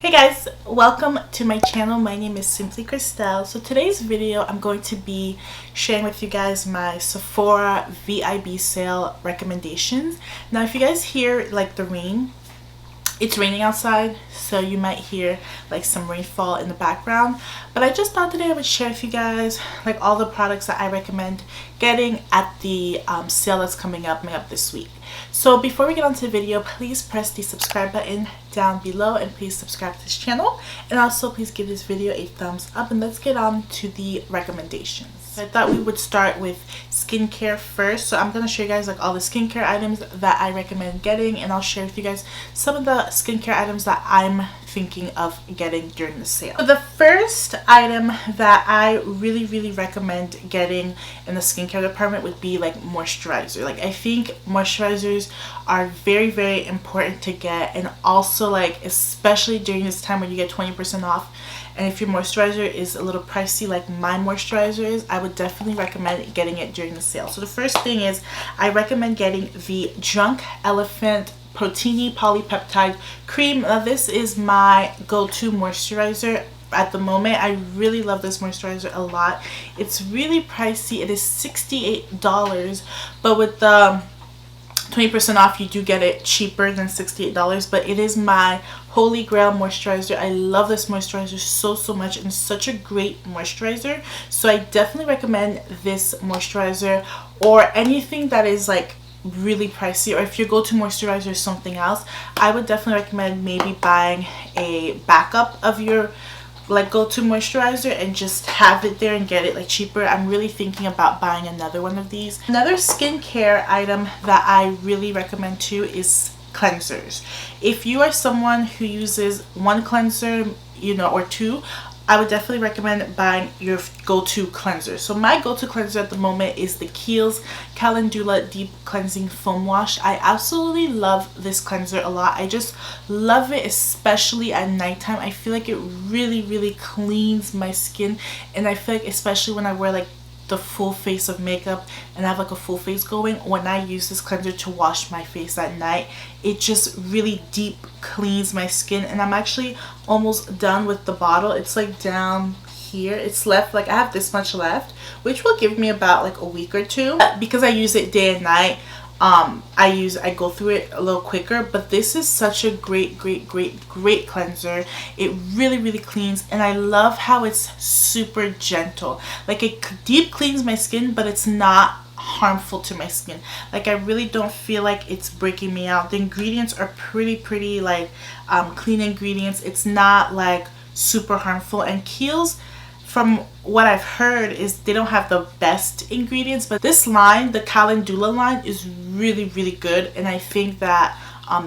Hey guys, welcome to my channel. My name is Simplykrystelle. So today's video I'm going to be sharing with you guys my Sephora VIB sale recommendations. Now if you guys hear like the rain, it's raining outside, so you might hear like some rainfall in the background, but I just thought today I would share with you guys like all the products that I recommend getting at the sale that's coming up this week. So before we get on to the video, please press the subscribe button down below and please subscribe to this channel, and also please give this video a thumbs up, and let's get on to the recommendations. So I thought we would start with skincare first. So I'm going to show you guys like all the skincare items that I recommend getting, and I'll share with you guys some of the skincare items that I'm thinking of getting during the sale. So the first item that I really recommend getting in the skincare department would be like moisturizer. Like I think moisturizers are very important to get, and also like especially during this time when you get 20% off. And if your moisturizer is a little pricey like my moisturizer is, I would definitely recommend getting it during the sale. So the first thing is I recommend getting the Drunk Elephant Protini Polypeptide Cream. Now this is my go-to moisturizer at the moment. I really love this moisturizer a lot. It's really pricey. It is $68, but with the 20% off you do get it cheaper than $68, but it is my holy grail moisturizer. I love this moisturizer so much, and it's such a great moisturizer. So I definitely recommend this moisturizer, or anything that is like really pricey, or if your go-to moisturizer is something else, I would definitely recommend maybe buying a backup of your like go-to moisturizer and just have it there and get it like cheaper. I'm really thinking about buying another one of these. Another skincare item that I really recommend too is cleansers. If you are someone who uses one cleanser, you know, or two, I would definitely recommend buying your go-to cleanser. So my go-to cleanser at the moment is the Kiehls Candula Deep Cleansing Foam Wash. I absolutely love this cleanser a lot. I just love it, especially at nighttime. I feel like it really cleans my skin, and I feel like especially when I wear like the full face of makeup and I have like a full face going, when I use this cleanser to wash my face at night, it just really deep cleans my skin. And I'm actually almost done with the bottle. It's like down here. It's left, like I have this much left, which will give me about like a week or two. Because I use it day and night, I go through it a little quicker. But this is such a great cleanser. It really cleans, and I love how it's super gentle. Like it deep cleans my skin, but it's not harmful to my skin. Like I really don't feel like it's breaking me out. The ingredients are pretty like clean ingredients. It's not like super harmful. And Kiehls, from what I've heard, is they don't have the best ingredients, but this line, the Candula line, is really good, and I think that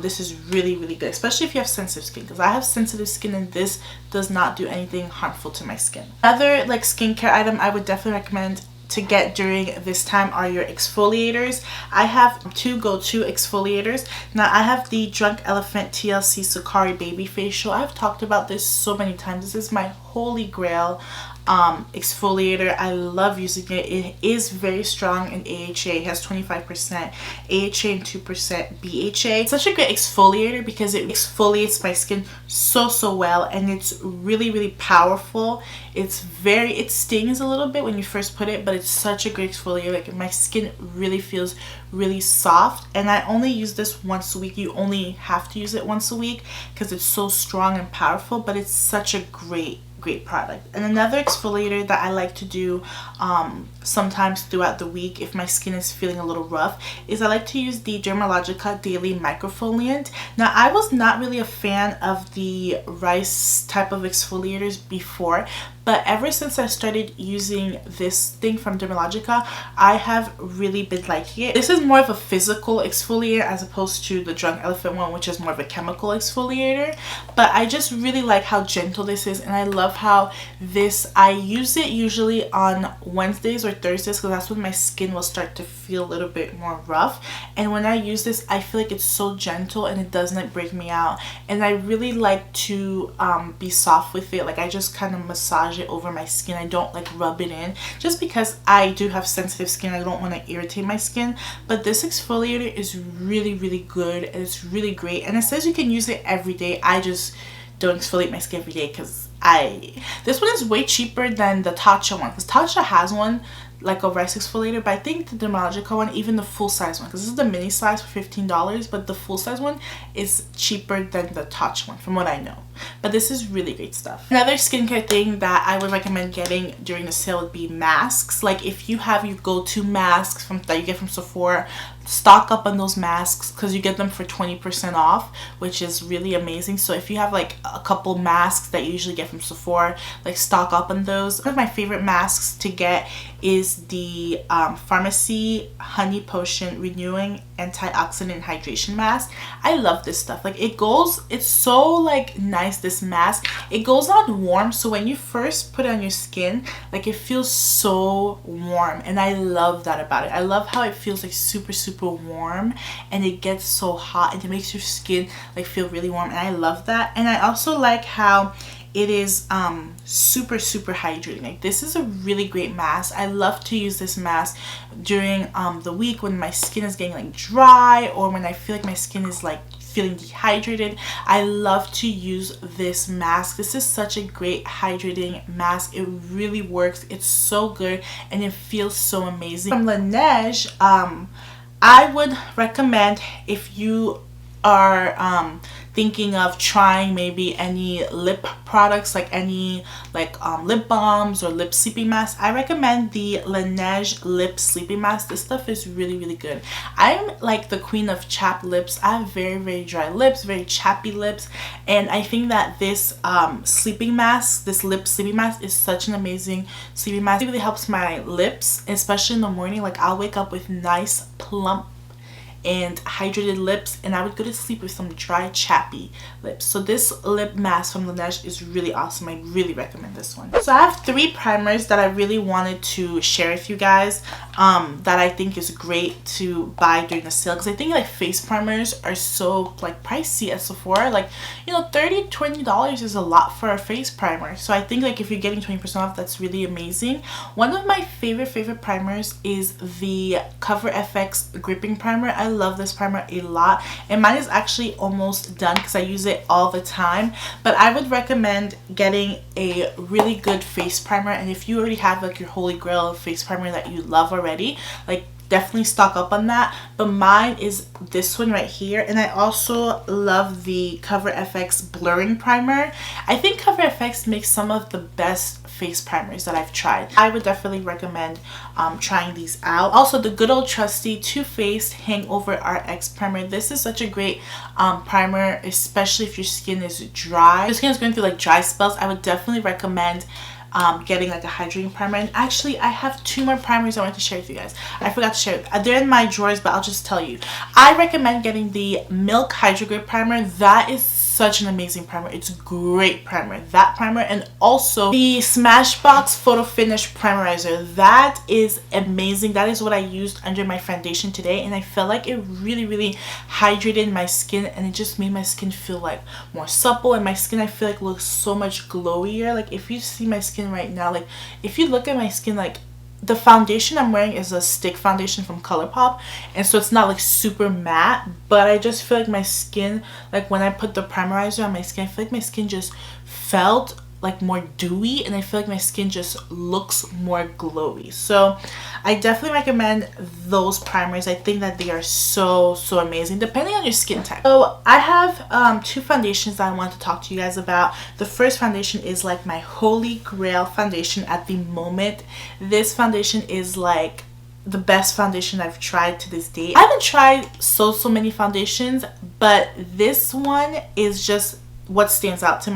this is really good, especially if you have sensitive skin, because I have sensitive skin and this does not do anything harmful to my skin. Another like skincare item I would definitely recommend to get during this time are your exfoliators. I have two go-to exfoliators. Now I have the Drunk Elephant TLC Sakari Baby Facial. I've talked about this so many times. This is my holy grail exfoliator. I love using it. It is very strong in AHA. It has 25% AHA and 2% BHA. It's such a great exfoliator because it exfoliates my skin so well, and it's really powerful. It stings a little bit when you first put it, but it's such a great exfoliator. Like my skin really feels really soft, and I only use this once a week. You only have to use it once a week because it's so strong and powerful, but it's such a great product. And another exfoliator that I like to do sometimes throughout the week if my skin is feeling a little rough is I like to use the Dermalogica Daily Microfoliant. Now I was not really a fan of the rice type of exfoliators before, but ever since I started using this thing from Dermalogica, I have really been liking it. This is more of a physical exfoliator as opposed to the Drunk Elephant one, which is more of a chemical exfoliator. But I just really like how gentle this is, and I love how this, I use it usually on Wednesdays or Thursdays because that's when my skin will start to feel a little bit more rough. And when I use this, I feel like it's so gentle and it doesn't break me out. And I really like to be soft with it. Like I just kind of massage it over my skin. I don't like rub it in, just because I do have sensitive skin. I don't want to irritate my skin. But this exfoliator is really good, and it's really great, and it says you can use it every day. I just don't exfoliate my skin every day, because this one is way cheaper than the Tatcha one, because Tatcha has one like a rice exfoliator, but I think the Dermalogica one, even the full size one, because this is the mini size for $15, but the full size one is cheaper than the Tatcha one from what I know. But this is really great stuff. Another skincare thing that I would recommend getting during the sale would be masks. Like if you have your go-to masks that you get from Sephora, stock up on those masks, because you get them for 20% off, which is really amazing. So if you have like a couple masks that you usually get from Sephora, like stock up on those. One of my favorite masks to get is the Pharmacy Honey Potion Renewing Antioxidant Hydration Mask. I love this stuff. Like it's so like nice, this mask. It goes on warm, so when you first put it on your skin, like it feels so warm, and I love that about it. I love how it feels like super warm, and it gets so hot, and it makes your skin like feel really warm, and I love that. And I also like how it is super hydrating. Like this is a really great mask. I love to use this mask during the week when my skin is getting like dry, or when I feel like my skin is like feeling dehydrated. I love to use this mask. This is such a great hydrating mask. It really works. It's so good, and it feels so amazing. From Laneige, I would recommend, if you are thinking of trying maybe any lip products, like any lip balms or lip sleeping masks, I recommend the Laneige lip sleeping mask. This stuff is really good. I'm like the queen of chapped lips. I have very dry lips, very chappy lips, and I think that this sleeping mask, this lip sleeping mask, is such an amazing sleeping mask. It really helps my lips, especially in the morning. Like I'll wake up with nice plump and hydrated lips, and I would go to sleep with some dry chappy lips. So this lip mask from Laneige is really awesome. I really recommend this one. So I have 3 primers that I really wanted to share with you guys that I think is great to buy during the sale, because I think like face primers are so like pricey at Sephora. Like, you know, $20 is a lot for a face primer. So I think like if you're getting 20% off, that's really amazing. One of my favorite primers is the Cover FX gripping primer. I love this primer a lot, and mine is actually almost done because I use it all the time. But I would recommend getting a really good face primer, and if you already have like your holy grail face primer that you love already, like definitely stock up on that. But mine is this one right here, and I also love the Cover FX blurring primer. I think Cover FX makes some of the best face primers that I've tried. I would definitely recommend trying these out. Also, the good old trusty Too Faced Hangover RX primer. This is such a great primer, especially if your skin is dry. If your skin is going through like dry spells, I would definitely recommend getting like a hydrating primer. And actually, I have 2 more primers I wanted to share with you guys. I forgot to share. They're in my drawers, but I'll just tell you. I recommend getting the Milk Hydro Grip primer. That is such an amazing primer. It's a great primer. That primer, and also the Smashbox Photo Finish Primerizer. That is amazing. That is what I used under my foundation today, and I felt like it really hydrated my skin, and it just made my skin feel like more supple, and my skin, I feel like, looks so much glowier. Like if you see my skin right now, like if you look at my skin, like the foundation I'm wearing is a stick foundation from ColourPop, and so it's not like super matte, but I just feel like my skin, like when I put the primerizer on my skin, I feel like my skin just felt like more dewy, and I feel like my skin just looks more glowy. So I definitely recommend those primers. I think that they are so amazing depending on your skin type. So I have 2 foundations that I want to talk to you guys about. The first foundation is like my holy grail foundation at the moment. This foundation is like the best foundation I've tried to this date. I haven't tried so many foundations, but this one is just what stands out to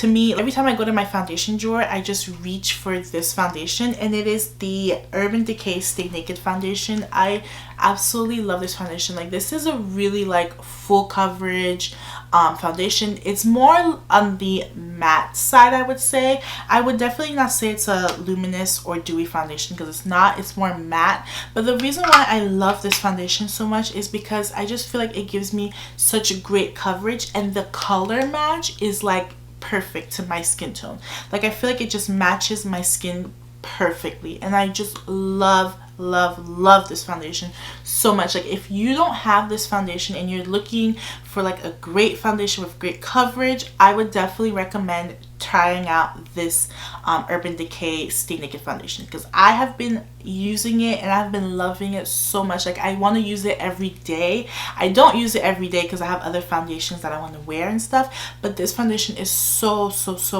me. Every time I go to my foundation drawer, I just reach for this foundation, and it is the Urban Decay Stay Naked foundation. I absolutely love this foundation. Like this is a really like full coverage foundation. It's more on the matte side, I would say. I would definitely not say it's a luminous or dewy foundation, because it's not. It's more matte. But the reason why I love this foundation so much is because I just feel like it gives me such a great coverage, and the color match is like perfect to my skin tone. Like I feel like it just matches my skin perfectly, and I just love love this foundation so much. Like if you don't have this foundation and you're looking for like a great foundation with great coverage, I would definitely recommend trying out this Urban Decay Stay Naked foundation, because I have been using it and I've been loving it so much. Like I want to use it every day. I don't use it every day because I have other foundations that I want to wear and stuff, but this foundation is so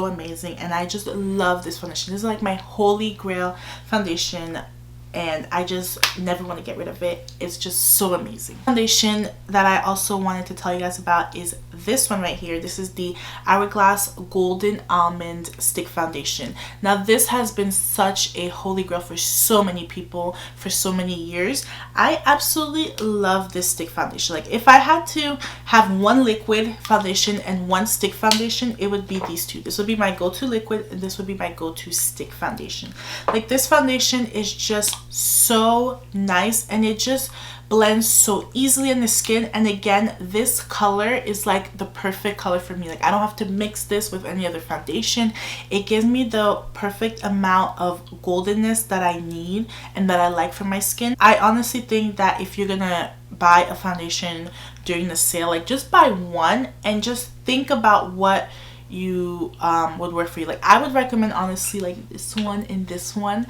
amazing, and I just love this foundation. This is like my holy grail foundation, and I just never want to get rid of it. It's just so amazing. Foundation that I also wanted to tell you guys about is this one right here. This is the Hourglass Golden Almond Stick Foundation. Now this has been such a holy grail for so many people for so many years. I absolutely love this stick foundation. Like if I had to have one liquid foundation and one stick foundation, it would be these two. This would be my go-to liquid and this would be my go-to stick foundation. Like this foundation is just so nice and it just blends so easily in the skin. And again, this color is like the perfect color for me. Like I don't have to mix this with any other foundation. It gives me the perfect amount of goldenness that I need and that I like for my skin. I honestly think that if you're gonna buy a foundation during the sale, like just buy one and just think about what you would work for you. Like I would recommend honestly like this one and this one.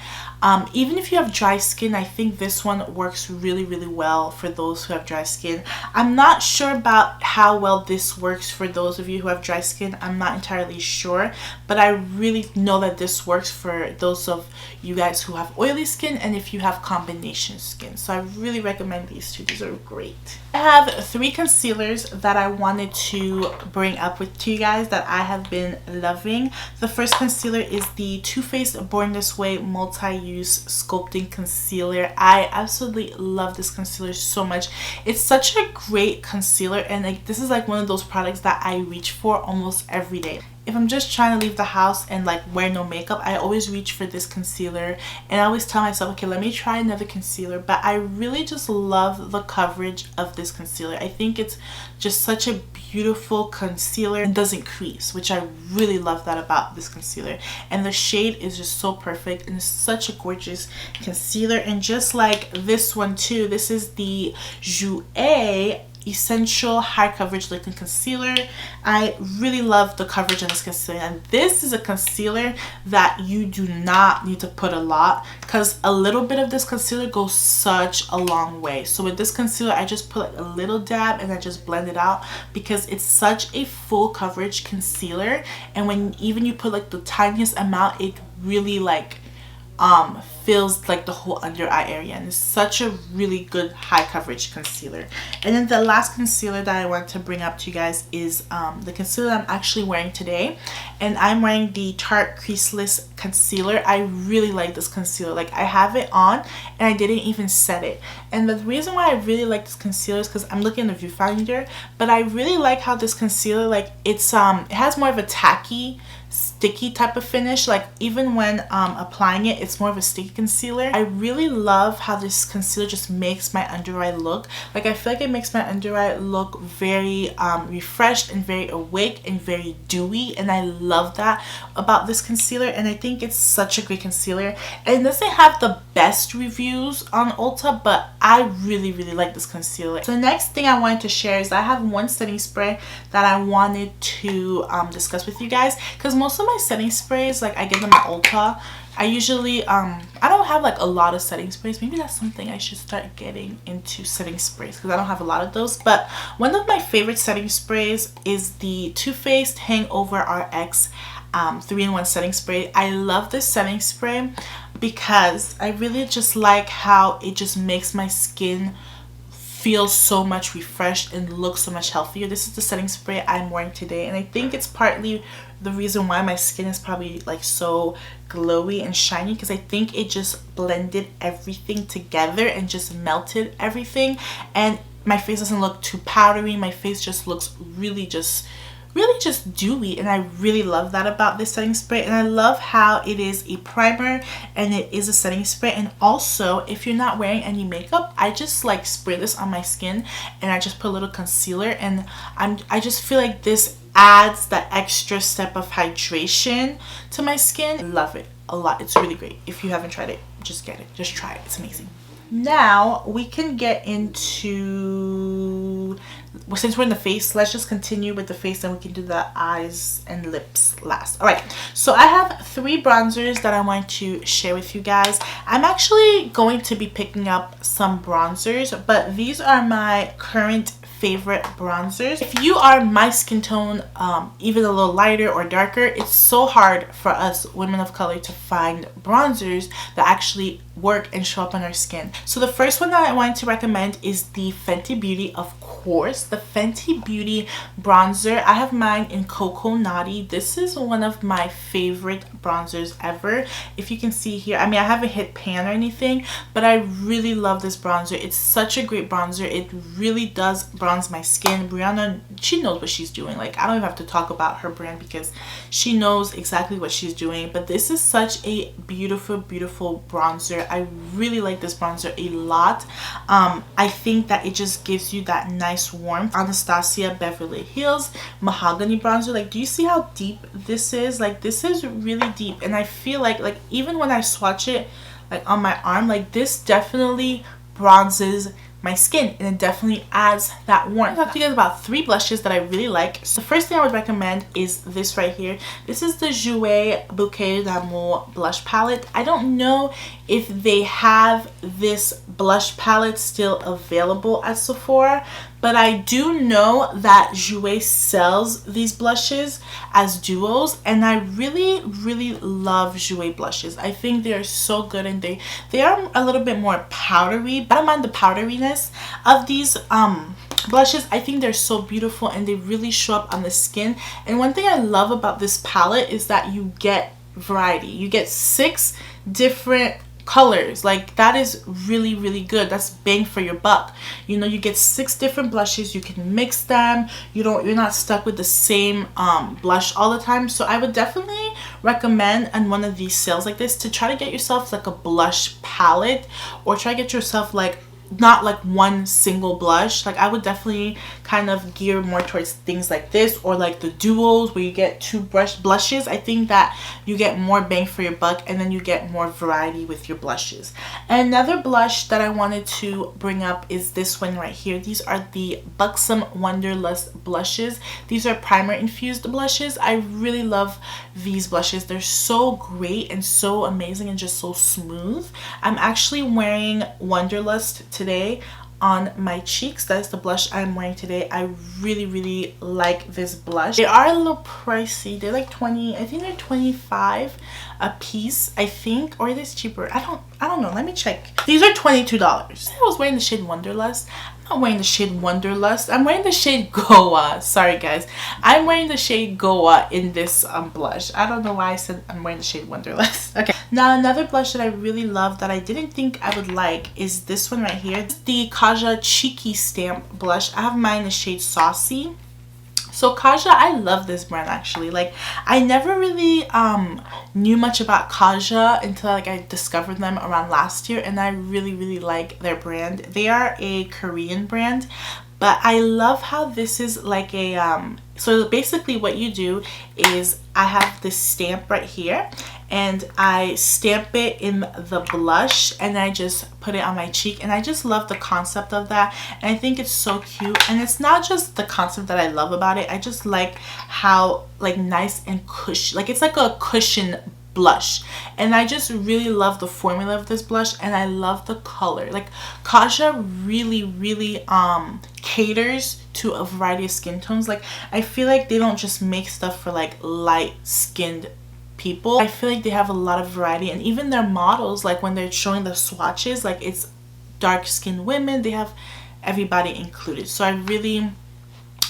Even if you have dry skin, I think this one works really well for those who have dry skin. I'm not sure about how well this works for those of you who have dry skin. I'm not entirely sure, but I really know that this works for those of you guys who have oily skin and if you have combination skin. So I really recommend these two. These are great. I have 3 concealers that I wanted to bring up to you guys that I have been loving. The first concealer is the Too Faced Born This Way Multi-Use Sculpting Concealer. I absolutely love this concealer so much. It's such a great concealer, and like this is like one of those products that I reach for almost every day. If I'm just trying to leave the house and like wear no makeup, I always reach for this concealer, and I always tell myself, okay, let me try another concealer. But I really just love the coverage of this concealer. I think it's just such a beautiful concealer and doesn't crease, which I really love that about this concealer. And the shade is just so perfect and it's such a gorgeous concealer. And just like this one too, this is the Jouer Essential High Coverage Liquid Concealer. I really love the coverage on this concealer, and this is a concealer that you do not need to put a lot, because a little bit of this concealer goes such a long way. So with this concealer, I just put like a little dab and I just blend it out, because it's such a full coverage concealer, and when even you put like the tiniest amount, it really like fills like the whole under eye area, and it's such a really good high coverage concealer. And then the last concealer that I want to bring up to you guys is the concealer that I'm actually wearing today, and I'm wearing the Tarte Creaseless Concealer. I really like this concealer. Like I have it on and I didn't even set it, and the reason why I really like this concealer is because I'm looking at the viewfinder, but I really like how this concealer, like it's it has more of a tacky sticky type of finish. Like even when applying it, it's more of a sticky concealer. I really love how this concealer just makes my under eye look. Like I feel like it makes my under eye look very refreshed and very awake and very dewy, and I love that about this concealer. And I think it's such a great concealer, and it doesn't have the best reviews on Ulta, but I really like this concealer. So the next thing I wanted to share is I have one setting spray that I wanted to discuss with you guys, because most of my setting sprays, like I get them at Ulta. I usually I don't have like a lot of setting sprays. Maybe that's something I should start getting into, setting sprays, because I don't have a lot of those. But one of my favorite setting sprays is the Too Faced Hangover RX 3-in-1 setting spray. I love this setting spray because I really just like how it just makes my skin feel so much refreshed and look so much healthier. This is the setting spray I'm wearing today, and I think it's partly the reason why my skin is probably like so glowy and shiny, because I think it just blended everything together and just melted everything, and my face doesn't look too powdery. My face just looks really just dewy, and I really love that about this setting spray. And I love how it is a primer and it is a setting spray. And also, if you're not wearing any makeup, I just like spray this on my skin and I just put a little concealer, and I just feel like this adds that extra step of hydration to my skin. I love it a lot. It's really great if you haven't tried it. just get it. Just try it. It's amazing. Now we can get into, well, since we're in the face, let's just continue with the face, and we can do the eyes and lips last. All right, so I have 3 bronzers that I want to share with you guys. I'm actually going to be picking up some bronzers, but these are my current favorite bronzers. If you are my skin tone, even a little lighter or darker, it's so hard for us women of color to find bronzers that actually work and show up on our skin. So the first one that I wanted to recommend is the Fenty Beauty, of course, the Fenty Beauty bronzer. I have mine in Cocoa Naughty. This is one of my favorite bronzers ever. If you can see here, I mean, I haven't hit pan or anything, but I really love this bronzer. It's such a great bronzer. It really does bronze my skin. Brianna, she knows what she's doing. Like, I don't even have to talk about her brand because she knows exactly what she's doing. But this is such a beautiful, beautiful bronzer. I really like this bronzer a lot. I think that it just gives you that nice warmth. Anastasia Beverly Hills Mahogany bronzer. Like, do you see how deep this is? Like, this is really deep, and I feel like even when I swatch it like on my arm, like this definitely bronzes my skin, and it definitely adds that warmth. I'll talk to you guys about 3 blushes that I really like. So the first thing I would recommend is this right here. This is the Jouer Bouquet d'Amour blush palette. I don't know if they have this blush palette still available at Sephora, but I do know that Jouer sells these blushes as duos, and I really, really love Jouer blushes. I think they are so good, and they are a little bit more powdery, but I don't mind the powderiness of these blushes. I think they're so beautiful, and they really show up on the skin. And one thing I love about this palette is that you get variety. You get 6 different colors. Like, that is really, really good. That's bang for your buck. You know, you get 6 different blushes. You can mix them. You're not stuck with the same blush all the time. So I would definitely recommend on one of these sales like this to try to get yourself like a blush palette, or try to get yourself like not like one single blush. Like, I would definitely kind of gear more towards things like this, or like the duos where you get 2 blushes. I think that you get more bang for your buck, and then you get more variety with your blushes. And another blush that I wanted to bring up is this one right here. These are the Buxom Wonderlust blushes. These are primer infused blushes. I really love these blushes. They're so great and so amazing and just so smooth. I'm actually wearing Wonderlust today on my cheeks. That is the blush I'm wearing today. I really, really like this blush. They are a little pricey. They're like 20, I think they're 25 a piece, I think, or it is cheaper. I don't know. Let me check. These are $22. I was wearing the shade Wonderlust. I'm not wearing the shade Wonderlust. I'm wearing the shade Goa. Sorry guys. I'm wearing the shade Goa in this blush. I don't know why I said I'm wearing the shade Wonderlust. Okay. Now another blush that I really love that I didn't think I would like is this one right here. It's the Kaja Cheeky Stamp blush. I have mine in the shade Saucy. So Kaja, I love this brand actually. Like, I never really knew much about Kaja until like I discovered them around last year, and I really, really like their brand. They are a Korean brand, but I love how this is like a so basically what you do is I have this stamp right here, and I stamp it in the blush, and I just put it on my cheek, and I just love the concept of that, and I think it's so cute. And it's not just the concept that I love about it, I just like how like nice and cushion, like it's like a cushion blush, and I just really love the formula of this blush, and I love the color. Like, Kaja really, really caters to a variety of skin tones. Like, I feel like they don't just make stuff for like light skinned people. I feel like they have a lot of variety, and even their models, like when they're showing the swatches, like it's dark skinned women, they have everybody included. So I really,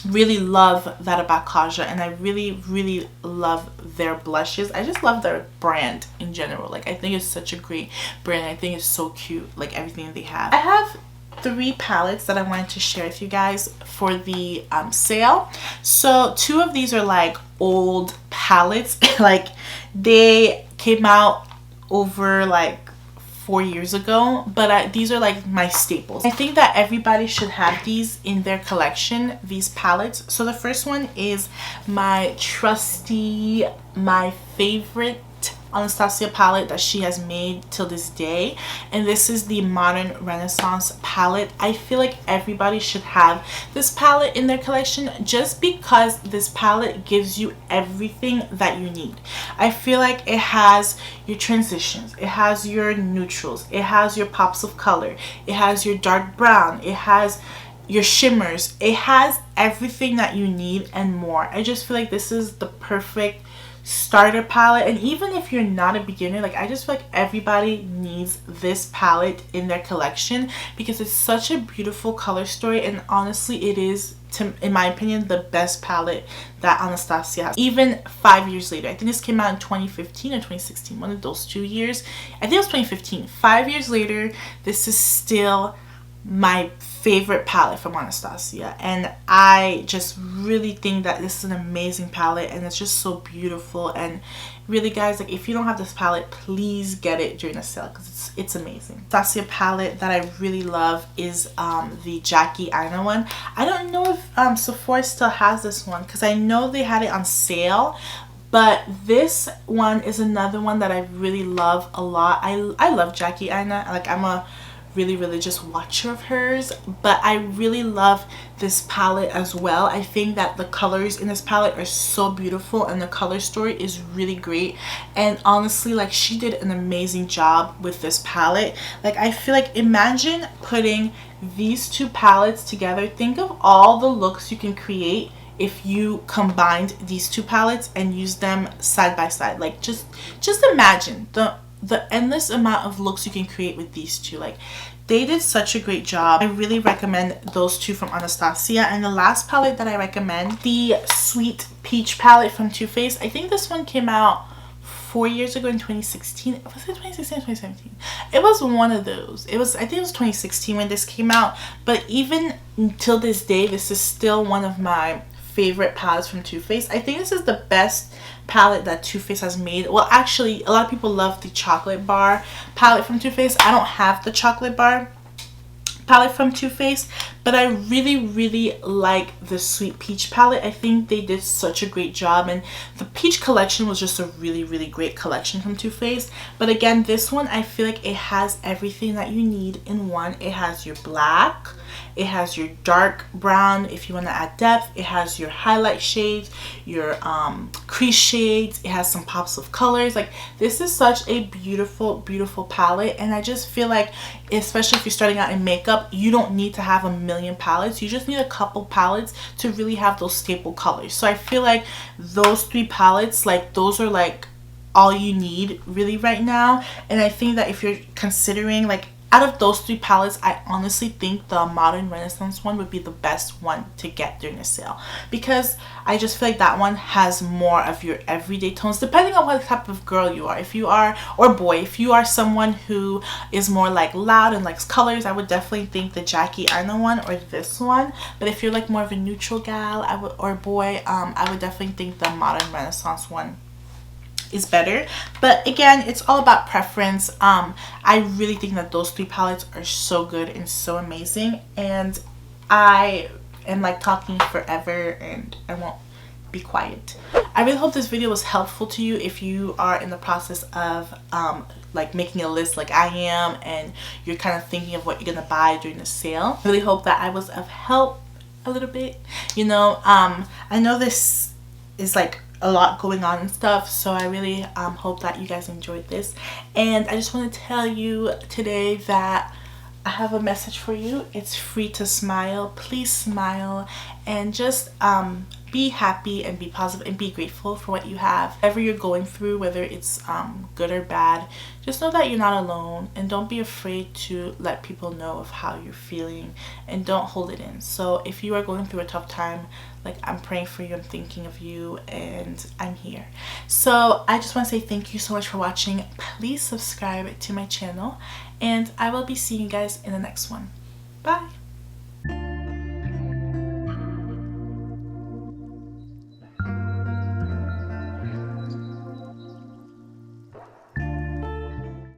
really love that about Kaja, and I really, really love their blushes. I just love their brand in general. Like, I think it's such a great brand. I think it's so cute, like everything they have. I have 3 palettes that I wanted to share with you guys for the sale. So 2 of these are like old palettes. Like, they came out over like 4 years ago, but these are like my staples. I think that everybody should have these in their collection, these palettes. So the first one is my trusty, my favorite Anastasia palette that she has made till this day, and this is the Modern Renaissance palette. I feel like everybody should have this palette in their collection just because this palette gives you everything that you need. I feel like it has your transitions, it has your neutrals, it has your pops of color, it has your dark brown, it has your shimmers, it has everything that you need and more. I just feel like this is the perfect starter palette, and even if you're not a beginner, like I just feel like everybody needs this palette in their collection because it's such a beautiful color story, and honestly it is, in my opinion, the best palette that Anastasia has. Even 5 years later, I think this came out in 2015 or 2016, one of those 2 years. I think it was 2015. 5 years later, this is still my favorite palette from Anastasia, and I just really think that this is an amazing palette, and it's just so beautiful. And really guys, like if you don't have this palette, please get it during the sale because it's amazing. Anastasia palette that I really love is the Jackie Aina one. I don't know if Sephora still has this one because I know they had it on sale, but this one is another one that I really love a lot. I love Jackie Aina, like I'm a really religious watcher of hers, but I really love this palette as well. I think that the colors in this palette are so beautiful and the color story is really great, and honestly like she did an amazing job with this palette. Like I feel like, imagine putting these two palettes together. Think of all the looks you can create if you combined these two palettes and used them side by side. Like just imagine the endless amount of looks you can create with these two. Like they did such a great job. I really recommend those two from Anastasia. And the last palette that I recommend, the Sweet Peach palette from Too Faced. I think this one came out 4 years ago in 2016. Was it 2016 or 2017? It was one of those. I think it was 2016 when this came out, but even until this day, this is still one of my favorite palettes from Too Faced. I think this is the best palette that Too Faced has made. Well, actually, a lot of people love the chocolate bar palette from Too Faced. I don't have the chocolate bar palette from Too Faced, but I really like the Sweet Peach palette. I think they did such a great job, and the peach collection was just a really great collection from Too Faced. But again, this one, I feel like it has everything that you need in one. It has your black, it has your dark brown if you want to add depth, it has your highlight shades, your crease shades, it has some pops of colors. Like this is such a beautiful palette, and I just feel like, especially if you're starting out in makeup, you don't need to have a million palettes. You just need a couple palettes to really have those staple colors. So I feel like those 3 palettes, like those are like all you need really right now. And I think that if you're considering, like, out of those 3 palettes, I honestly think the Modern Renaissance one would be the best one to get during a sale, because I just feel like that one has more of your everyday tones, depending on what type of girl you are. If you are, or boy, if you are someone who is more like loud and likes colors, I would definitely think the Jackie Aina one or this one. But if you're like more of a neutral gal, or boy, I would definitely think the Modern Renaissance one is better. But again, it's all about preference. I really think that those 3 palettes are so good and so amazing, and I am like talking forever and I won't be quiet. I really hope this video was helpful to you if you are in the process of like making a list like I am, and you're kind of thinking of what you're gonna buy during the sale. I really hope that I was of help a little bit. You know, I know this is like a lot going on and stuff, so I really hope that you guys enjoyed this. And I just want to tell you today that I have a message for you. It's free to smile. Please smile and just be happy and be positive and be grateful for what you have. Whatever you're going through, whether it's good or bad, just know that you're not alone, and don't be afraid to let people know of how you're feeling, and don't hold it in. So if you are going through a tough time, like, I'm praying for you, I'm thinking of you, and I'm here. So I just want to say thank you so much for watching. Please subscribe to my channel, and I will be seeing you guys in the next one. Bye.